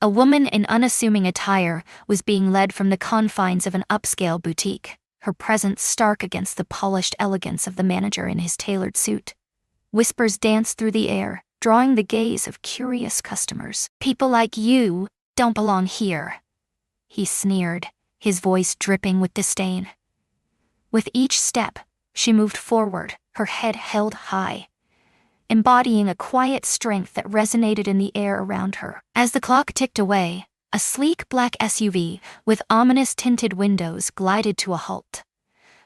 A woman in unassuming attire was being led from the confines of an upscale boutique, her presence stark against the polished elegance of the manager in his tailored suit. Whispers danced through the air, drawing the gaze of curious customers. "People like you don't belong here," he sneered, his voice dripping with disdain. With each step, she moved forward, her head held high, embodying a quiet strength that resonated in the air around her. As the clock ticked away, a sleek black SUV with ominous tinted windows glided to a halt.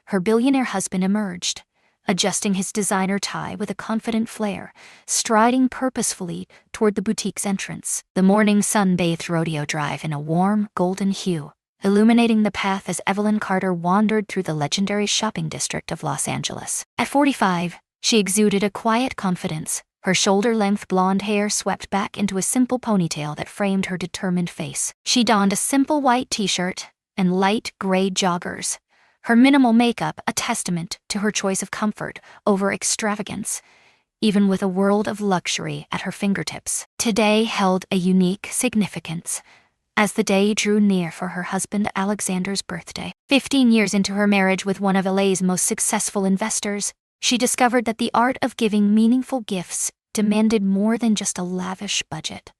Her billionaire husband emerged, adjusting his designer tie with a confident flair, striding purposefully toward the boutique's entrance. The morning sun bathed Rodeo Drive in a warm, golden hue, illuminating the path as Evelyn Carter wandered through the legendary shopping district of Los Angeles. At 45, she exuded a quiet confidence, her shoulder-length blonde hair swept back into a simple ponytail that framed her determined face. She donned a simple white t-shirt and light gray joggers, her minimal makeup a testament to her choice of comfort over extravagance, even with a world of luxury at her fingertips. Today held a unique significance, as the day drew near for her husband Alexander's birthday. 15 years into her marriage with one of LA's most successful investors, she discovered that the art of giving meaningful gifts demanded more than just a lavish budget.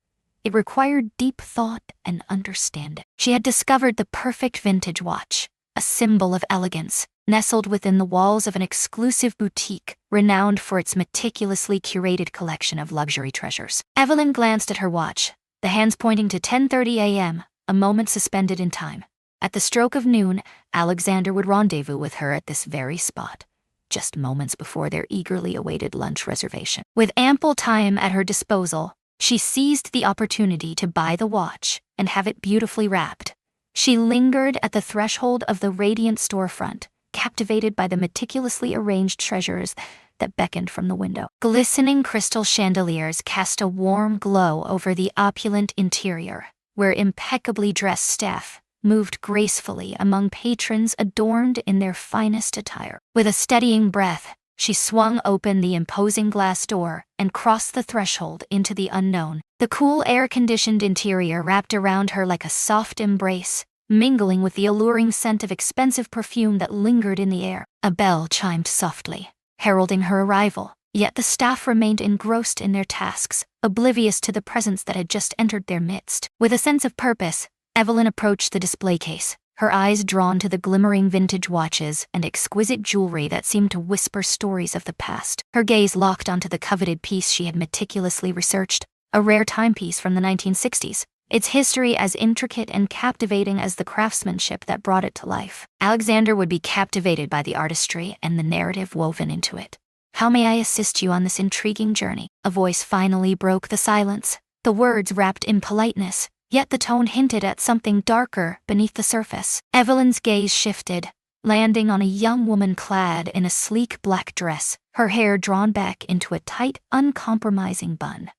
It required deep thought and understanding. She had discovered the perfect vintage watch, a symbol of elegance, nestled within the walls of an exclusive boutique renowned for its meticulously curated collection of luxury treasures. Evelyn glanced at her watch, the hands pointing to 10:30 a.m., a moment suspended in time. At the stroke of noon, Alexander would rendezvous with her at this very spot, just moments before their eagerly awaited lunch reservation. With ample time at her disposal, she seized the opportunity to buy the watch and have it beautifully wrapped. She lingered at the threshold of the radiant storefront, captivated by the meticulously arranged treasures that beckoned from the window. Glistening crystal chandeliers cast a warm glow over the opulent interior, where impeccably dressed staff moved gracefully among patrons adorned in their finest attire. With a steadying breath, she swung open the imposing glass door and crossed the threshold into the unknown. The cool air-conditioned interior wrapped around her like a soft embrace, mingling with the alluring scent of expensive perfume that lingered in the air. A bell chimed softly, heralding her arrival, yet the staff remained engrossed in their tasks, oblivious to the presence that had just entered their midst. With a sense of purpose, Evelyn approached the display case, her eyes drawn to the glimmering vintage watches and exquisite jewelry that seemed to whisper stories of the past. Her gaze locked onto the coveted piece she had meticulously researched, a rare timepiece from the 1960s, its history as intricate and captivating as the craftsmanship that brought it to life. Alexander would be captivated by the artistry and the narrative woven into it. "How may I assist you on this intriguing journey?" A voice finally broke the silence, the words wrapped in politeness, yet the tone hinted at something darker beneath the surface. Evelyn's gaze shifted, landing on a young woman clad in a sleek black dress, her hair drawn back into a tight, uncompromising bun.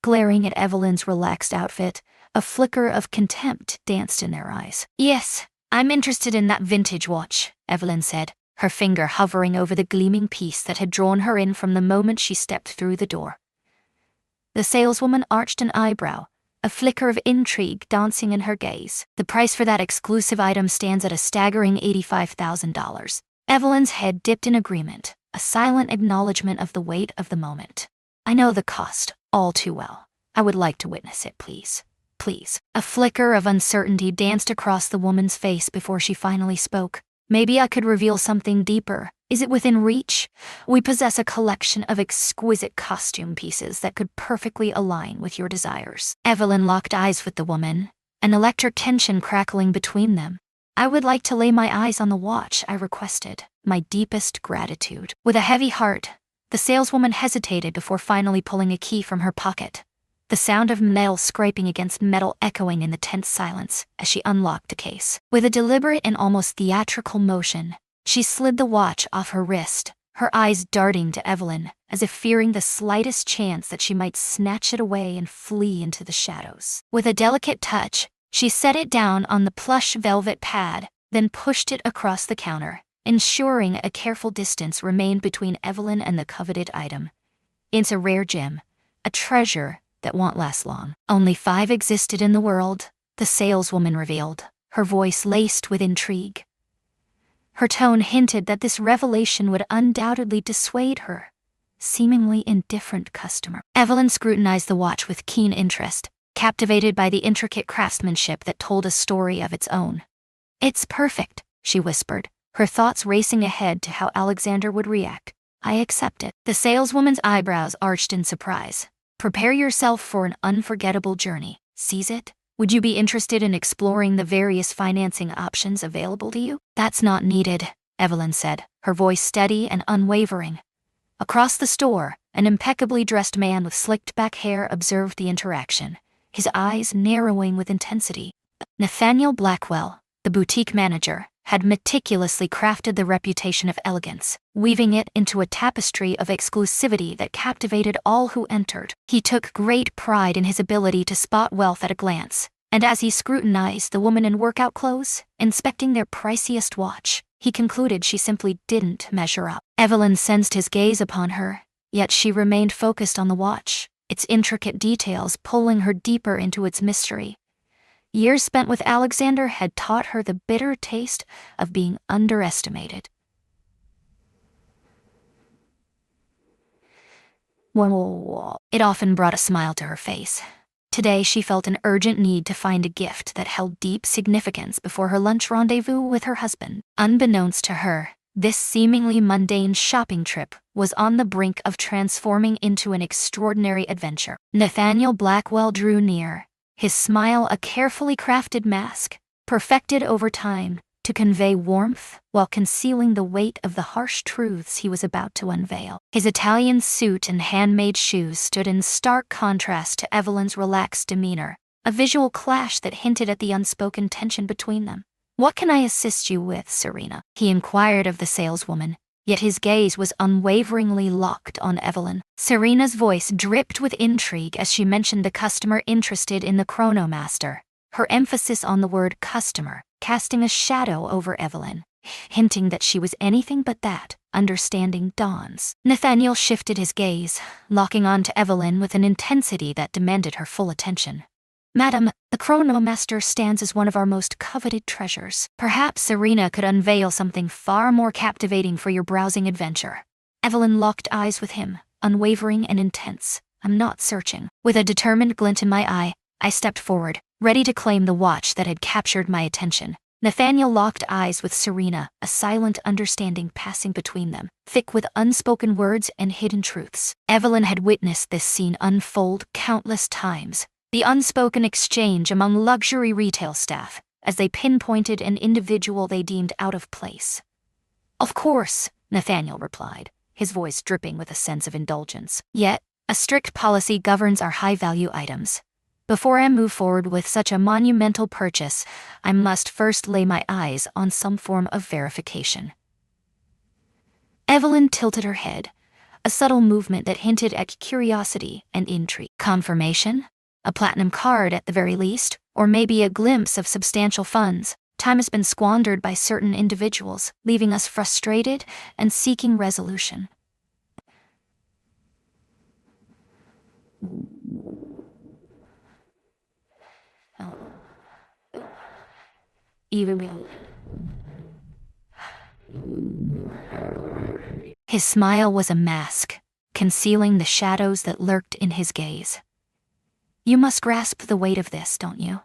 Glaring at Evelyn's relaxed outfit, a flicker of contempt danced in their eyes. "Yes, I'm interested in that vintage watch," Evelyn said, her finger hovering over the gleaming piece that had drawn her in from the moment she stepped through the door. The saleswoman arched an eyebrow, a flicker of intrigue dancing in her gaze. "The price for that exclusive item stands at a staggering $85,000. Evelyn's head dipped in agreement, a silent acknowledgement of the weight of the moment. "I know the cost all too well. I would like to witness it, please. Please." A flicker of uncertainty danced across the woman's face before she finally spoke. "Maybe I could reveal something deeper. Is it within reach? We possess a collection of exquisite costume pieces that could perfectly align with your desires." Evelyn locked eyes with the woman, an electric tension crackling between them. "I would like to lay my eyes on the watch I requested. My deepest gratitude." With a heavy heart, the saleswoman hesitated before finally pulling a key from her pocket, the sound of metal scraping against metal echoing in the tense silence as she unlocked the case. With a deliberate and almost theatrical motion, she slid the watch off her wrist, her eyes darting to Evelyn, as if fearing the slightest chance that she might snatch it away and flee into the shadows. With a delicate touch, she set it down on the plush velvet pad, then pushed it across the counter, ensuring a careful distance remained between Evelyn and the coveted item. "It's a rare gem, a treasure that won't last long. Only 5 existed in the world, the saleswoman revealed, her voice laced with intrigue. Her tone hinted that this revelation would undoubtedly dissuade her seemingly indifferent customer. Evelyn scrutinized the watch with keen interest, captivated by the intricate craftsmanship that told a story of its own. "It's perfect," she whispered, her thoughts racing ahead to how Alexander would react. "I accept it." The saleswoman's eyebrows arched in surprise. "Prepare yourself for an unforgettable journey. Seize it? Would you be interested in exploring the various financing options available to you?" "That's not needed," Evelyn said, her voice steady and unwavering. Across the store, an impeccably dressed man with slicked-back hair observed the interaction, his eyes narrowing with intensity. Nathaniel Blackwell, the boutique manager, had meticulously crafted the reputation of elegance, weaving it into a tapestry of exclusivity that captivated all who entered. He took great pride in his ability to spot wealth at a glance, and as he scrutinized the woman in workout clothes, inspecting their priciest watch, he concluded she simply didn't measure up. Evelyn sensed his gaze upon her, yet she remained focused on the watch, its intricate details pulling her deeper into its mystery. Years spent with Alexander had taught her the bitter taste of being underestimated. It often brought a smile to her face. Today she felt an urgent need to find a gift that held deep significance before her lunch rendezvous with her husband. Unbeknownst to her, this seemingly mundane shopping trip was on the brink of transforming into an extraordinary adventure. Nathaniel Blackwell drew near, his smile a carefully crafted mask, perfected over time to convey warmth while concealing the weight of the harsh truths he was about to unveil. His Italian suit and handmade shoes stood in stark contrast to Evelyn's relaxed demeanor, a visual clash that hinted at the unspoken tension between them. "What can I assist you with, Serena?" he inquired of the saleswoman, yet his gaze was unwaveringly locked on Evelyn. Serena's voice dripped with intrigue as she mentioned the customer interested in the Chronomaster, her emphasis on the word customer casting a shadow over Evelyn, hinting that she was anything but that. Understanding dawns. Nathaniel shifted his gaze, locking on to Evelyn with an intensity that demanded her full attention. "Madam, the Chronomaster stands as one of our most coveted treasures. Perhaps Serena could unveil something far more captivating for your browsing adventure." Evelyn locked eyes with him, unwavering and intense. "I'm not searching." With a determined glint in my eye, I stepped forward, ready to claim the watch that had captured my attention. Nathaniel locked eyes with Serena, a silent understanding passing between them, thick with unspoken words and hidden truths. Evelyn had witnessed this scene unfold countless times, the unspoken exchange among luxury retail staff, as they pinpointed an individual they deemed out of place. "Of course," Nathaniel replied, his voice dripping with a sense of indulgence. "Yet, a strict policy governs our high-value items. Before I move forward with such a monumental purchase, I must first lay my eyes on some form of verification." Evelyn tilted her head, a subtle movement that hinted at curiosity and intrigue. "Confirmation? A platinum card at the very least, or maybe a glimpse of substantial funds. Time has been squandered by certain individuals, leaving us frustrated and seeking resolution." His smile was a mask, concealing the shadows that lurked in his gaze. "You must grasp the weight of this, don't you?"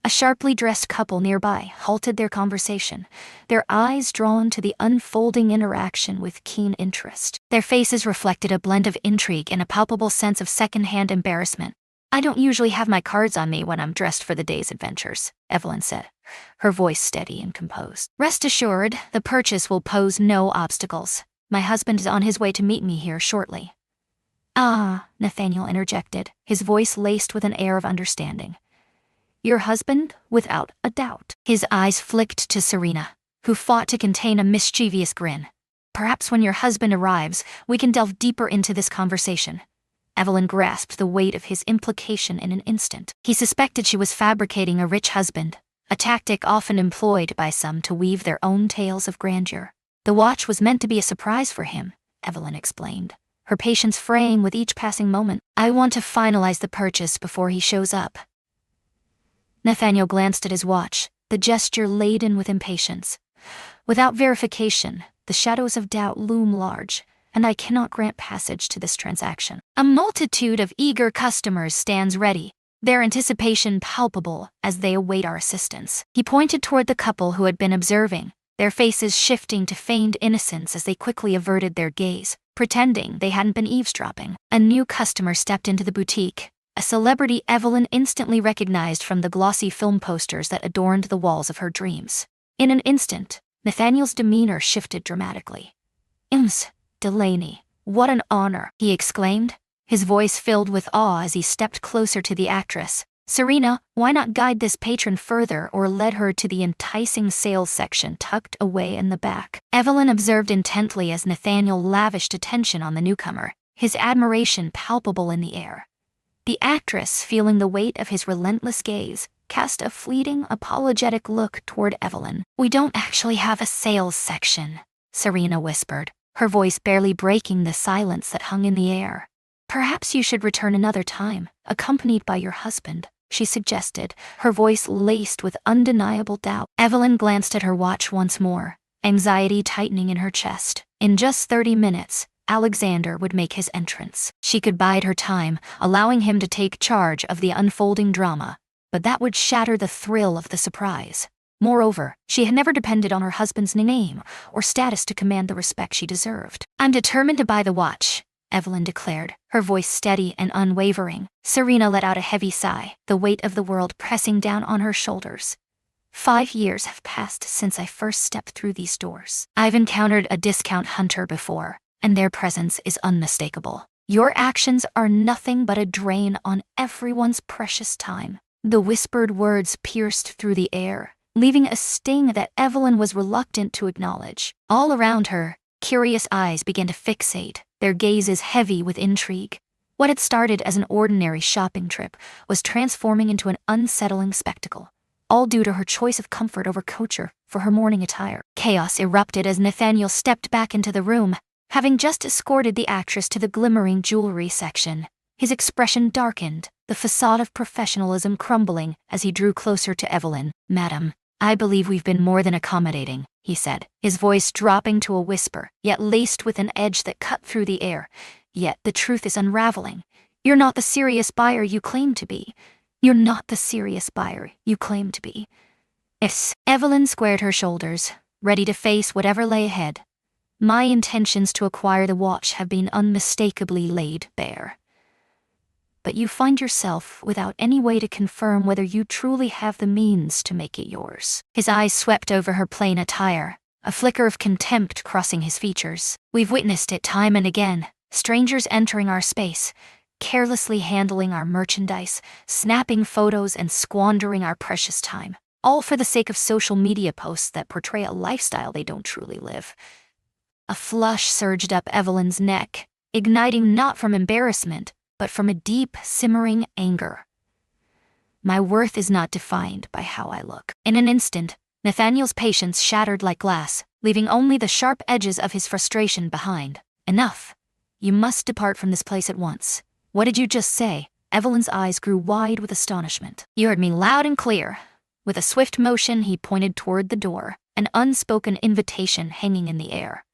A sharply dressed couple nearby halted their conversation, their eyes drawn to the unfolding interaction with keen interest. Their faces reflected a blend of intrigue and a palpable sense of second-hand embarrassment. "I don't usually have my cards on me when I'm dressed for the day's adventures," Evelyn said, her voice steady and composed. "Rest assured, the purchase will pose no obstacles. My husband is on his way to meet me here shortly." "Ah," Nathaniel interjected, his voice laced with an air of understanding. "Your husband, without a doubt." His eyes flicked to Serena, who fought to contain a mischievous grin. "Perhaps when your husband arrives, we can delve deeper into this conversation." Evelyn grasped the weight of his implication in an instant. He suspected she was fabricating a rich husband, a tactic often employed by some to weave their own tales of grandeur. "The watch was meant to be a surprise for him," Evelyn explained. her patience fraying with each passing moment. "I want to finalize the purchase before he shows up." Nathaniel glanced at his watch, the gesture laden with impatience. "Without verification, the shadows of doubt loom large, and I cannot grant passage to this transaction. A multitude of eager customers stands ready, their anticipation palpable as they await our assistance." He pointed toward the couple who had been observing, their faces shifting to feigned innocence as they quickly averted their gaze, pretending they hadn't been eavesdropping. A new customer stepped into the boutique, a celebrity Evelyn instantly recognized from the glossy film posters that adorned the walls of her dreams. In an instant, Nathaniel's demeanor shifted dramatically. Delaney, what an honor," he exclaimed, his voice filled with awe as he stepped closer to the actress. "Serena, why not guide this patron further or lead her to the enticing sales section tucked away in the back?" Evelyn observed intently as Nathaniel lavished attention on the newcomer, his admiration palpable in the air. The actress, feeling the weight of his relentless gaze, cast a fleeting, apologetic look toward Evelyn. "We don't actually have a sales section," Serena whispered, her voice barely breaking the silence that hung in the air. "Perhaps you should return another time, accompanied by your husband," she suggested, her voice laced with undeniable doubt. Evelyn glanced at her watch once more, anxiety tightening in her chest. In just 30 minutes, Alexander would make his entrance. She could bide her time, allowing him to take charge of the unfolding drama, but that would shatter the thrill of the surprise. Moreover, she had never depended on her husband's name or status to command the respect she deserved. "I'm determined to buy the watch," Evelyn declared, her voice steady and unwavering. Serena let out a heavy sigh, the weight of the world pressing down on her shoulders. 5 years have passed since I first stepped through these doors. I've encountered a discount hunter before, and their presence is unmistakable. Your actions are nothing but a drain on everyone's precious time." The whispered words pierced through the air, leaving a sting that Evelyn was reluctant to acknowledge. All around her, curious eyes began to fixate, their gazes heavy with intrigue. What had started as an ordinary shopping trip was transforming into an unsettling spectacle, all due to her choice of comfort over couture for her morning attire. Chaos erupted as Nathaniel stepped back into the room, having just escorted the actress to the glimmering jewelry section. His expression darkened, the facade of professionalism crumbling as he drew closer to Evelyn. "Madam, I believe we've been more than accommodating," he said, his voice dropping to a whisper, yet laced with an edge that cut through the air. "Yet the truth is unraveling. You're not the serious buyer you claim to be. You're not the serious buyer you claim to be." Evelyn squared her shoulders, ready to face whatever lay ahead. "My intentions to acquire the watch have been unmistakably laid bare. But you find yourself without any way to confirm whether you truly have the means to make it yours." His eyes swept over her plain attire, a flicker of contempt crossing his features. "We've witnessed it time and again, strangers entering our space, carelessly handling our merchandise, snapping photos and squandering our precious time, all for the sake of social media posts that portray a lifestyle they don't truly live." A flush surged up Evelyn's neck, igniting not from embarrassment, but from a deep, simmering anger. "My worth is not defined by how I look." In an instant, Nathaniel's patience shattered like glass, leaving only the sharp edges of his frustration behind. "Enough. You must depart from this place at once." "What did you just say?" Evelyn's eyes grew wide with astonishment. "You heard me loud and clear." With a swift motion, he pointed toward the door, an unspoken invitation hanging in the air.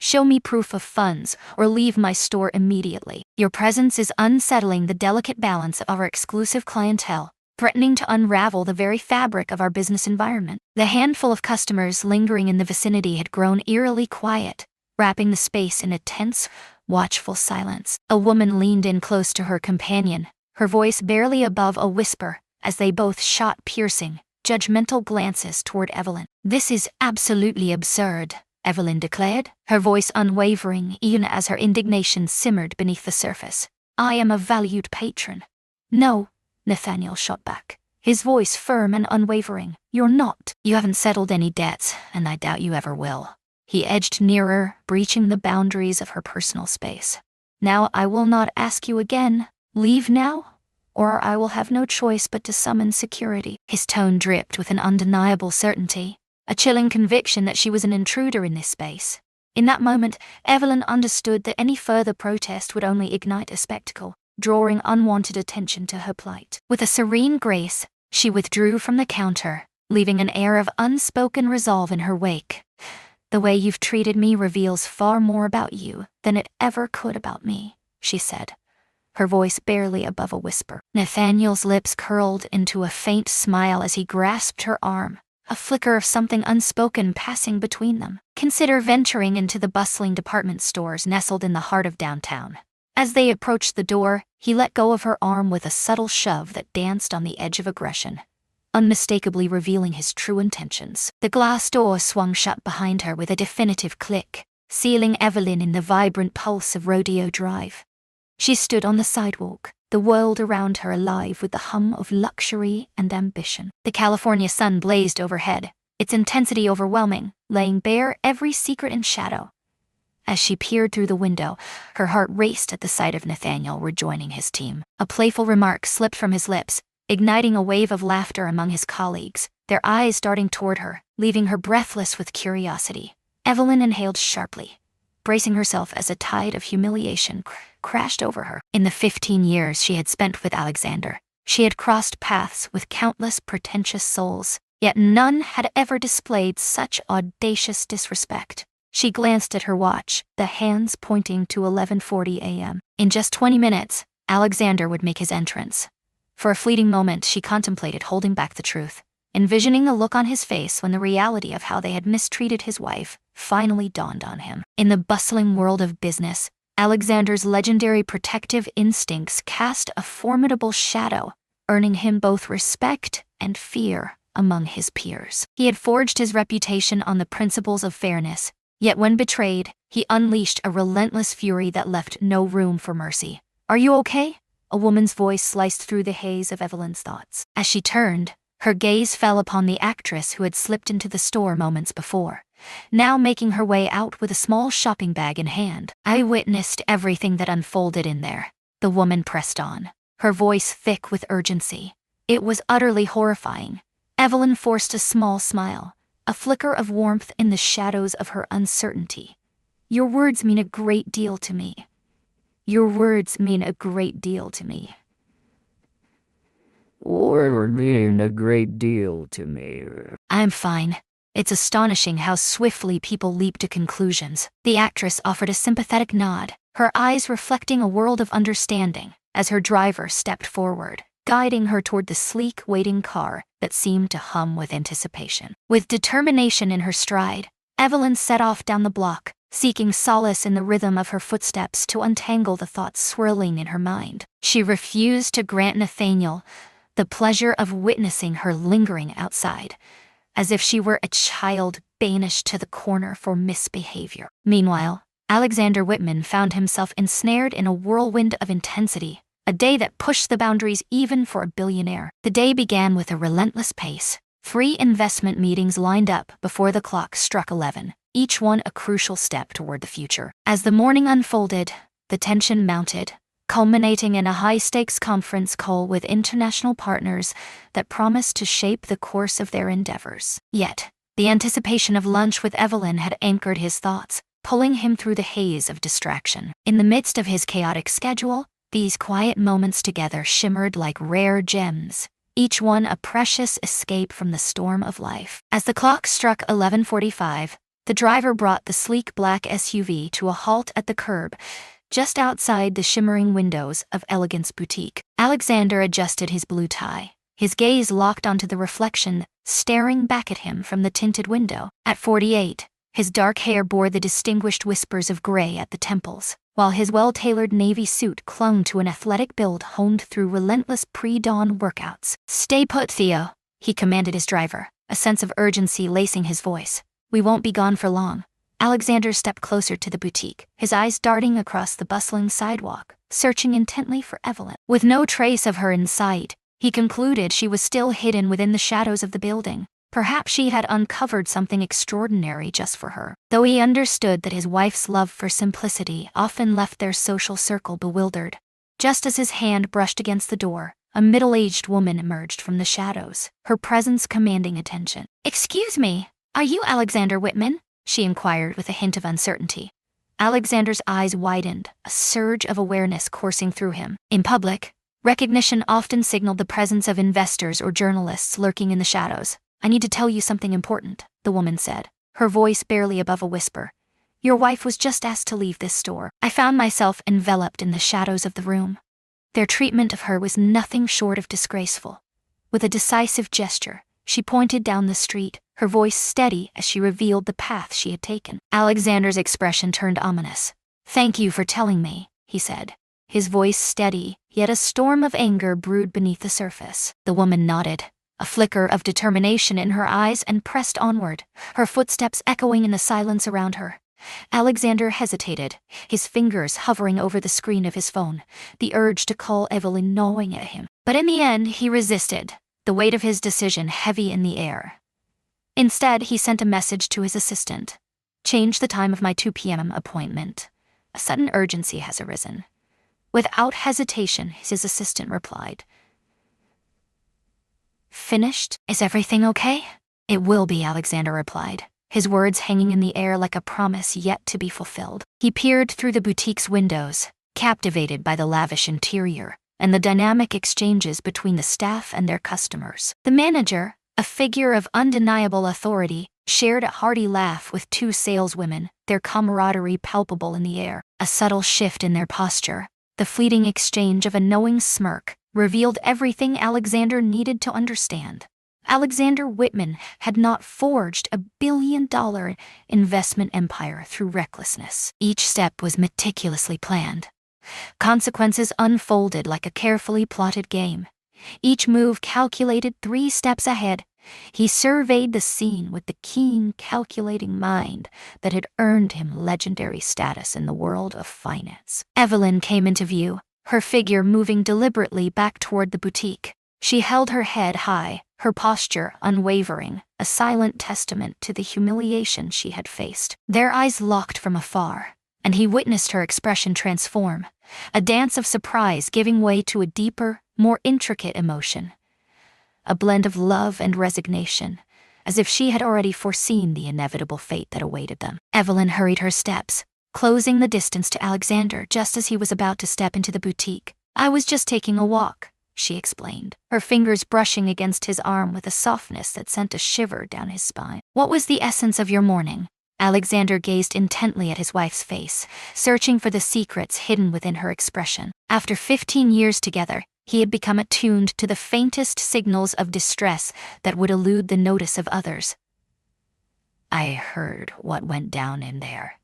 "Show me proof of funds, or leave my store immediately. Your presence is unsettling the delicate balance of our exclusive clientele, threatening to unravel the very fabric of our business environment." The handful of customers lingering in the vicinity had grown eerily quiet, wrapping the space in a tense, watchful silence. A woman leaned in close to her companion, her voice barely above a whisper, as they both shot piercing, judgmental glances toward Evelyn. "This is absolutely absurd," Evelyn declared, her voice unwavering even as her indignation simmered beneath the surface. "I am a valued patron." "No," Nathaniel shot back, his voice firm and unwavering. "You're not. You haven't settled any debts, and I doubt you ever will." He edged nearer, breaching the boundaries of her personal space. "Now I will not ask you again. Leave now, or I will have no choice but to summon security." His tone dripped with an undeniable certainty, a chilling conviction that she was an intruder in this space. In that moment, Evelyn understood that any further protest would only ignite a spectacle, drawing unwanted attention to her plight. With a serene grace, she withdrew from the counter, leaving an air of unspoken resolve in her wake. "The way you've treated me reveals far more about you than it ever could about me," she said, her voice barely above a whisper. Nathaniel's lips curled into a faint smile as he grasped her arm, a flicker of something unspoken passing between them. "Consider venturing into the bustling department stores nestled in the heart of downtown." As they approached the door, he let go of her arm with a subtle shove that danced on the edge of aggression, unmistakably revealing his true intentions. The glass door swung shut behind her with a definitive click, sealing Evelyn in the vibrant pulse of Rodeo Drive. She stood on the sidewalk, the world around her alive with the hum of luxury and ambition. The California sun blazed overhead, its intensity overwhelming, laying bare every secret and shadow. As she peered through the window, her heart raced at the sight of Nathaniel rejoining his team. A playful remark slipped from his lips, igniting a wave of laughter among his colleagues, their eyes darting toward her, leaving her breathless with curiosity. Evelyn inhaled sharply, bracing herself as a tide of humiliation crashed over her. In the 15 years she had spent with Alexander, she had crossed paths with countless pretentious souls, yet none had ever displayed such audacious disrespect. She glanced at her watch, the hands pointing to 11:40 a.m. In just 20 minutes, Alexander would make his entrance. For a fleeting moment she contemplated holding back the truth, envisioning the look on his face when the reality of how they had mistreated his wife finally dawned on him. In the bustling world of business, Alexander's legendary protective instincts cast a formidable shadow, earning him both respect and fear among his peers. He had forged his reputation on the principles of fairness, yet when betrayed, he unleashed a relentless fury that left no room for mercy. "Are you okay?" A woman's voice sliced through the haze of Evelyn's thoughts. As she turned, her gaze fell upon the actress who had slipped into the store moments before, now making her way out with a small shopping bag in hand. "I witnessed everything that unfolded in there," the woman pressed on, her voice thick with urgency. "It was utterly horrifying." Evelyn forced a small smile, a flicker of warmth in the shadows of her uncertainty. "Your words mean a great deal to me. Your words mean a great deal to me." "Words mean a great deal to me." "I'm fine." It's astonishing how swiftly people leap to conclusions. The actress offered a sympathetic nod, her eyes reflecting a world of understanding, as her driver stepped forward, guiding her toward the sleek waiting car that seemed to hum with anticipation. With determination in her stride, Evelyn set off down the block, seeking solace in the rhythm of her footsteps to untangle the thoughts swirling in her mind. She refused to grant Nathaniel the pleasure of witnessing her lingering outside, as if she were a child banished to the corner for misbehavior. Meanwhile, Alexander Whitman found himself ensnared in a whirlwind of intensity, a day that pushed the boundaries even for a billionaire. The day began with a relentless pace. 3 investment meetings lined up before the clock struck 11, each one a crucial step toward the future. As the morning unfolded, the tension mounted, culminating in a high-stakes conference call with international partners that promised to shape the course of their endeavors. Yet, the anticipation of lunch with Evelyn had anchored his thoughts, pulling him through the haze of distraction. In the midst of his chaotic schedule, these quiet moments together shimmered like rare gems, each one a precious escape from the storm of life. As the clock struck 11:45, the driver brought the sleek black SUV to a halt at the curb, just outside the shimmering windows of Elegance Boutique. Alexander adjusted his blue tie, his gaze locked onto the reflection staring back at him from the tinted window. At 48, his dark hair bore the distinguished whispers of gray at the temples, while his well-tailored navy suit clung to an athletic build honed through relentless pre-dawn workouts. "Stay put, Theo," he commanded his driver, a sense of urgency lacing his voice. "We won't be gone for long." Alexander stepped closer to the boutique, his eyes darting across the bustling sidewalk, searching intently for Evelyn. With no trace of her in sight, he concluded she was still hidden within the shadows of the building. Perhaps she had uncovered something extraordinary just for her. Though he understood that his wife's love for simplicity often left their social circle bewildered. Just as his hand brushed against the door, a middle-aged woman emerged from the shadows, her presence commanding attention. "Excuse me, are you Alexander Whitman?" she inquired with a hint of uncertainty. Alexander's eyes widened, a surge of awareness coursing through him. In public, recognition often signaled the presence of investors or journalists lurking in the shadows. "I need to tell you something important," the woman said, her voice barely above a whisper. "Your wife was just asked to leave this store." I found myself enveloped in the shadows of the room. Their treatment of her was nothing short of disgraceful. With a decisive gesture, she pointed down the street, her voice steady as she revealed the path she had taken. Alexander's expression turned ominous. "Thank you for telling me," he said, his voice steady, yet a storm of anger brewed beneath the surface. The woman nodded, a flicker of determination in her eyes, and pressed onward, her footsteps echoing in the silence around her. Alexander hesitated, his fingers hovering over the screen of his phone, the urge to call Evelyn gnawing at him. But in the end, he resisted, the weight of his decision heavy in the air. Instead, he sent a message to his assistant. "Change the time of my 2 p.m. appointment. A sudden urgency has arisen." Without hesitation, his assistant replied. "Finished? Is everything okay?" "It will be," Alexander replied, his words hanging in the air like a promise yet to be fulfilled. He peered through the boutique's windows, captivated by the lavish interior and the dynamic exchanges between the staff and their customers. The manager, a figure of undeniable authority, shared a hearty laugh with 2 saleswomen, their camaraderie palpable in the air. A subtle shift in their posture, the fleeting exchange of a knowing smirk, revealed everything Alexander needed to understand. Alexander Whitman had not forged a billion-dollar investment empire through recklessness. Each step was meticulously planned. Consequences unfolded like a carefully plotted game. Each move calculated 3 steps ahead. He surveyed the scene with the keen, calculating mind that had earned him legendary status in the world of finance. Evelyn came into view, her figure moving deliberately back toward the boutique. She held her head high, her posture unwavering, a silent testament to the humiliation she had faced. Their eyes locked from afar, and he witnessed her expression transform, a dance of surprise giving way to a deeper, more intricate emotion. A blend of love and resignation, as if she had already foreseen the inevitable fate that awaited them. Evelyn hurried her steps, closing the distance to Alexander just as he was about to step into the boutique. "I was just taking a walk," she explained, her fingers brushing against his arm with a softness that sent a shiver down his spine. "What was the essence of your morning?" Alexander gazed intently at his wife's face, searching for the secrets hidden within her expression. After 15 years together, he had become attuned to the faintest signals of distress that would elude the notice of others. "I heard what went down in there,"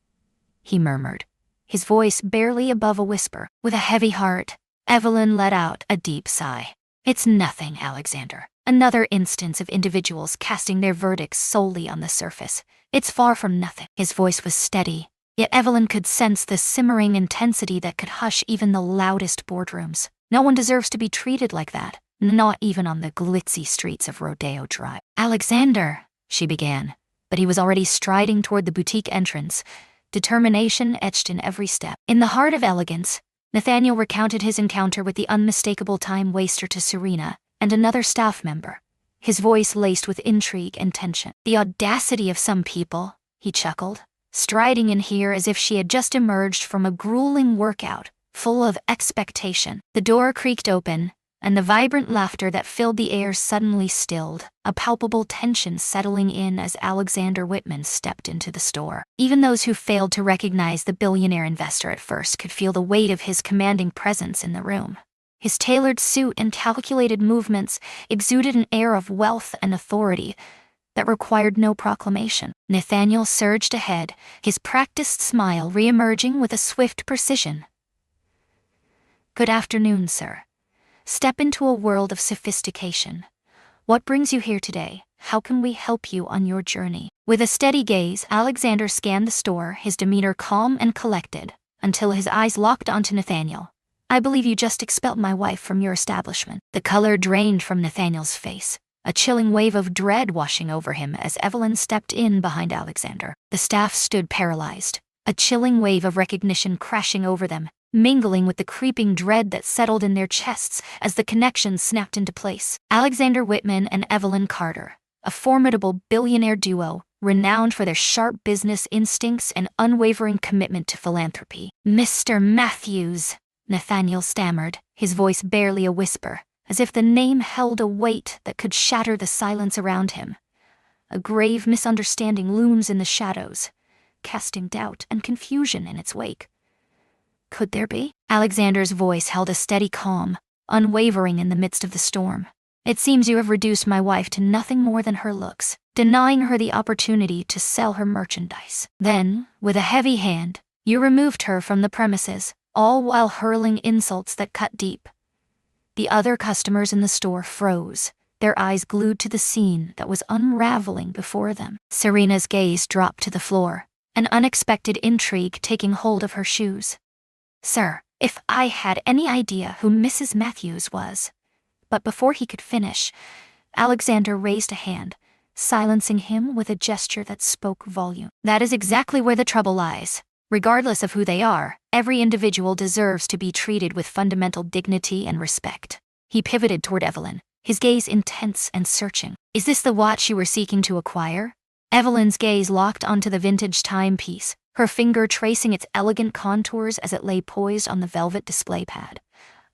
he murmured, his voice barely above a whisper. With a heavy heart, Evelyn let out a deep sigh. "It's nothing, Alexander. Another instance of individuals casting their verdicts solely on the surface. It's far from nothing." His voice was steady, yet Evelyn could sense the simmering intensity that could hush even the loudest boardrooms. No one deserves to be treated like that, not even on the glitzy streets of Rodeo Drive. "Alexander," she began, but he was already striding toward the boutique entrance, determination etched in every step. In the heart of elegance, Nathaniel recounted his encounter with the unmistakable time waster to Serena and another staff member, his voice laced with intrigue and tension. "The audacity of some people," he chuckled, striding in here as if she had just emerged from a grueling workout, full of expectation. The door creaked open, and the vibrant laughter that filled the air suddenly stilled, a palpable tension settling in as Alexander Whitman stepped into the store. Even those who failed to recognize the billionaire investor at first could feel the weight of his commanding presence in the room. His tailored suit and calculated movements exuded an air of wealth and authority that required no proclamation. Nathaniel surged ahead, his practiced smile re-emerging with a swift precision. "Good afternoon, sir. Step into a world of sophistication. What brings you here today? How can we help you on your journey?" With a steady gaze, Alexander scanned the store, his demeanor calm and collected, until his eyes locked onto Nathaniel. "I believe you just expelled my wife from your establishment." The color drained from Nathaniel's face, a chilling wave of dread washing over him as Evelyn stepped in behind Alexander. The staff stood paralyzed, a chilling wave of recognition crashing over them, mingling with the creeping dread that settled in their chests as the connection snapped into place. Alexander Whitman and Evelyn Carter, a formidable billionaire duo, renowned for their sharp business instincts and unwavering commitment to philanthropy. "Mr. Matthews," Nathaniel stammered, his voice barely a whisper, as if the name held a weight that could shatter the silence around him. A grave misunderstanding looms in the shadows, casting doubt and confusion in its wake. Could there be? Alexander's voice held a steady calm, unwavering in the midst of the storm. "It seems you have reduced my wife to nothing more than her looks, denying her the opportunity to sell her merchandise. Then, with a heavy hand, you removed her from the premises, all while hurling insults that cut deep." The other customers in the store froze, their eyes glued to the scene that was unraveling before them. Serena's gaze dropped to the floor, an unexpected intrigue taking hold of her shoes. "Sir, if I had any idea who Mrs. Matthews was..." But before he could finish, Alexander raised a hand, silencing him with a gesture that spoke volume. "That is exactly where the trouble lies. Regardless of who they are, every individual deserves to be treated with fundamental dignity and respect." He pivoted toward Evelyn, his gaze intense and searching. "Is this the watch you were seeking to acquire?" Evelyn's gaze locked onto the vintage timepiece, her finger tracing its elegant contours as it lay poised on the velvet display pad.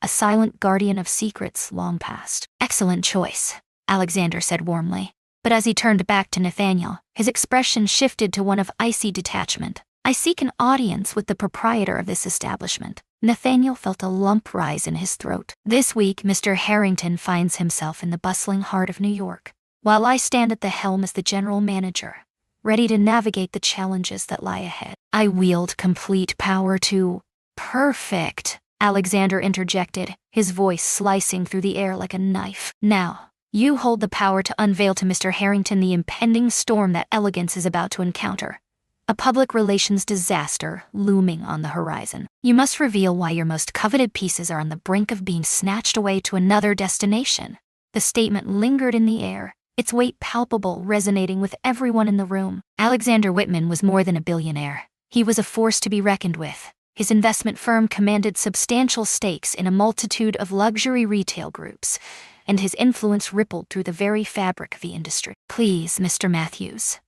A silent guardian of secrets long past. "Excellent choice," Alexander said warmly. But as he turned back to Nathaniel, his expression shifted to one of icy detachment. "I seek an audience with the proprietor of this establishment." Nathaniel felt a lump rise in his throat. "This week, Mr. Harrington finds himself in the bustling heart of New York, while I stand at the helm as the general manager, ready to navigate the challenges that lie ahead. I wield complete power to..." "Perfect," Alexander interjected, his voice slicing through the air like a knife. "Now, you hold the power to unveil to Mr. Harrington the impending storm that elegance is about to encounter. A public relations disaster looming on the horizon. You must reveal why your most coveted pieces are on the brink of being snatched away to another destination." The statement lingered in the air, its weight palpable, resonating with everyone in the room. Alexander Whitman was more than a billionaire. He was a force to be reckoned with. His investment firm commanded substantial stakes in a multitude of luxury retail groups, and his influence rippled through the very fabric of the industry. "Please, Mr. Matthews,"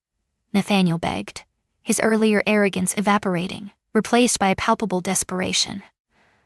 Nathaniel begged, his earlier arrogance evaporating, replaced by a palpable desperation.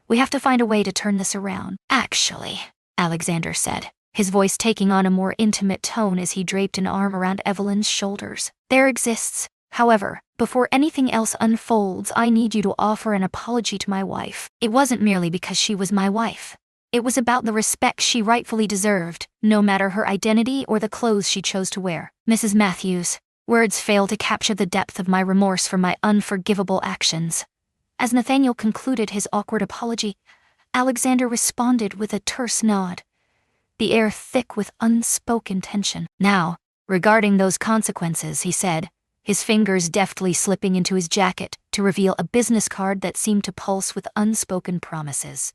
"We have to find a way to turn this around." "Actually," Alexander said, his voice taking on a more intimate tone as he draped an arm around Evelyn's shoulders. "There exists, however, before anything else unfolds, I need you to offer an apology to my wife. It wasn't merely because she was my wife. It was about the respect she rightfully deserved, no matter her identity or the clothes she chose to wear. Mrs. Matthews." Words fail to capture the depth of my remorse for my unforgivable actions. As Nathaniel concluded his awkward apology, Alexander responded with a terse nod, the air thick with unspoken tension. "Now, regarding those consequences," he said, his fingers deftly slipping into his jacket to reveal a business card that seemed to pulse with unspoken promises.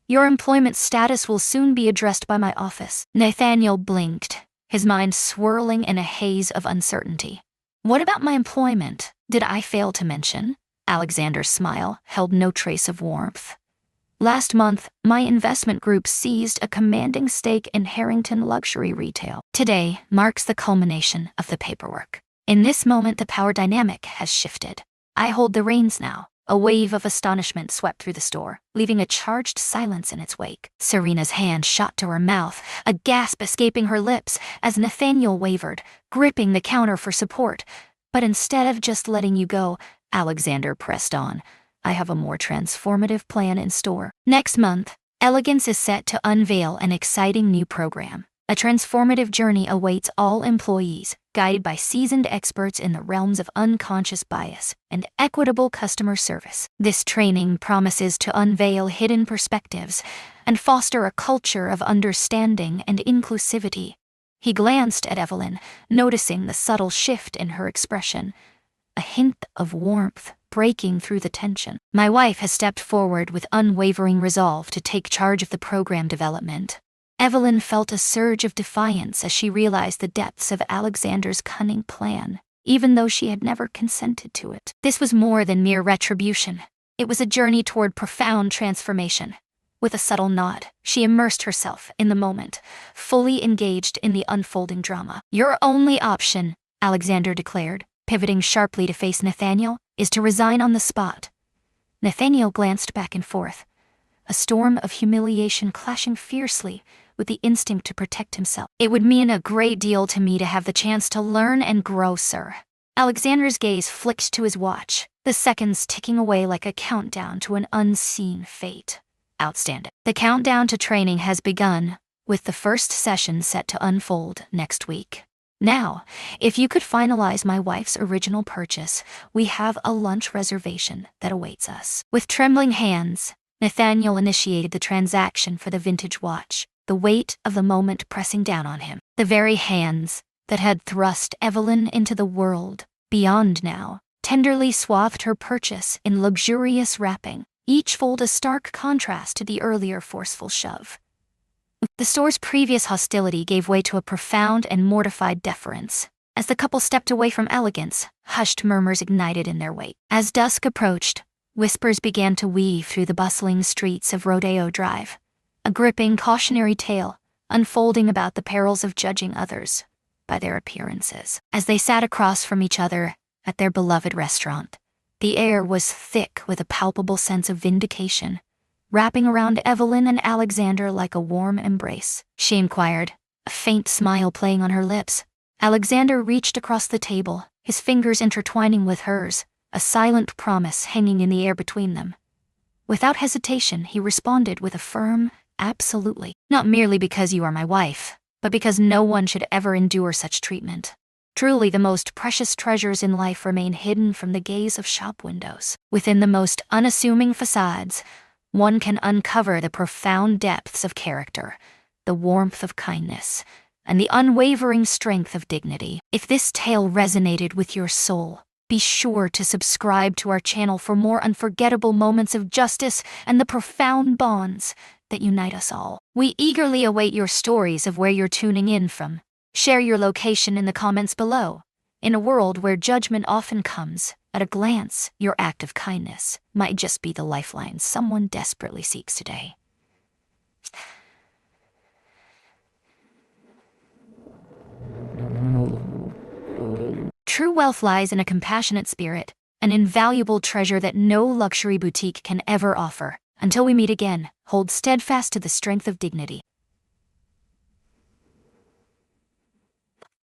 "Your employment status will soon be addressed by my office." Nathaniel blinked, his mind swirling in a haze of uncertainty. "What about my employment? Did I fail to mention?" Alexander's smile held no trace of warmth. "Last month, my investment group seized a commanding stake in Harrington Luxury Retail. Today marks the culmination of the paperwork. In this moment, the power dynamic has shifted. I hold the reins now." A wave of astonishment swept through the store, leaving a charged silence in its wake. Serena's hand shot to her mouth, a gasp escaping her lips as Nathaniel wavered, gripping the counter for support. But instead of just letting you go, Alexander pressed on. "I have a more transformative plan in store. Next month, Elegance is set to unveil an exciting new program. A transformative journey awaits all employees, guided by seasoned experts in the realms of unconscious bias and equitable customer service. This training promises to unveil hidden perspectives and foster a culture of understanding and inclusivity." He glanced at Evelyn, noticing the subtle shift in her expression, a hint of warmth breaking through the tension. "My wife has stepped forward with unwavering resolve to take charge of the program development." Evelyn felt a surge of defiance as she realized the depths of Alexander's cunning plan, even though she had never consented to it. This was more than mere retribution. It was a journey toward profound transformation. With a subtle nod, she immersed herself in the moment, fully engaged in the unfolding drama. "Your only option," Alexander declared, pivoting sharply to face Nathaniel, is to resign on the spot. Nathaniel glanced back and forth, a storm of humiliation clashing fiercely with the instinct to protect himself. It would mean a great deal to me to have the chance to learn and grow, sir. Alexander's gaze flicked to his watch, the seconds ticking away like a countdown to an unseen fate. Outstanding. The countdown to training has begun, with the first session set to unfold next week. Now, if you could finalize my wife's original purchase, we have a lunch reservation that awaits us. With trembling hands, Nathaniel initiated the transaction for the vintage watch, the weight of the moment pressing down on him. The very hands that had thrust Evelyn into the world beyond now tenderly swathed her purchase in luxurious wrapping, each fold a stark contrast to the earlier forceful shove. The store's previous hostility gave way to a profound and mortified deference. As the couple stepped away from elegance, hushed murmurs ignited in their wake. As dusk approached, whispers began to weave through the bustling streets of Rodeo Drive, a gripping cautionary tale unfolding about the perils of judging others by their appearances. As they sat across from each other at their beloved restaurant, the air was thick with a palpable sense of vindication, wrapping around Evelyn and Alexander like a warm embrace. She inquired, a faint smile playing on her lips. Alexander reached across the table, his fingers intertwining with hers, a silent promise hanging in the air between them. Without hesitation, he responded with a firm, absolutely. Not merely because you are my wife, but because no one should ever endure such treatment. Truly, the most precious treasures in life remain hidden from the gaze of shop windows. Within the most unassuming facades, one can uncover the profound depths of character, the warmth of kindness, and the unwavering strength of dignity. If this tale resonated with your soul, be sure to subscribe to our channel for more unforgettable moments of justice and the profound bonds that unite us all. We eagerly await your stories of where you're tuning in from. Share your location in the comments below. In a world where judgment often comes at a glance, your act of kindness might just be the lifeline someone desperately seeks today. True wealth lies in a compassionate spirit, an invaluable treasure that no luxury boutique can ever offer. Until we meet again, hold steadfast to the strength of dignity.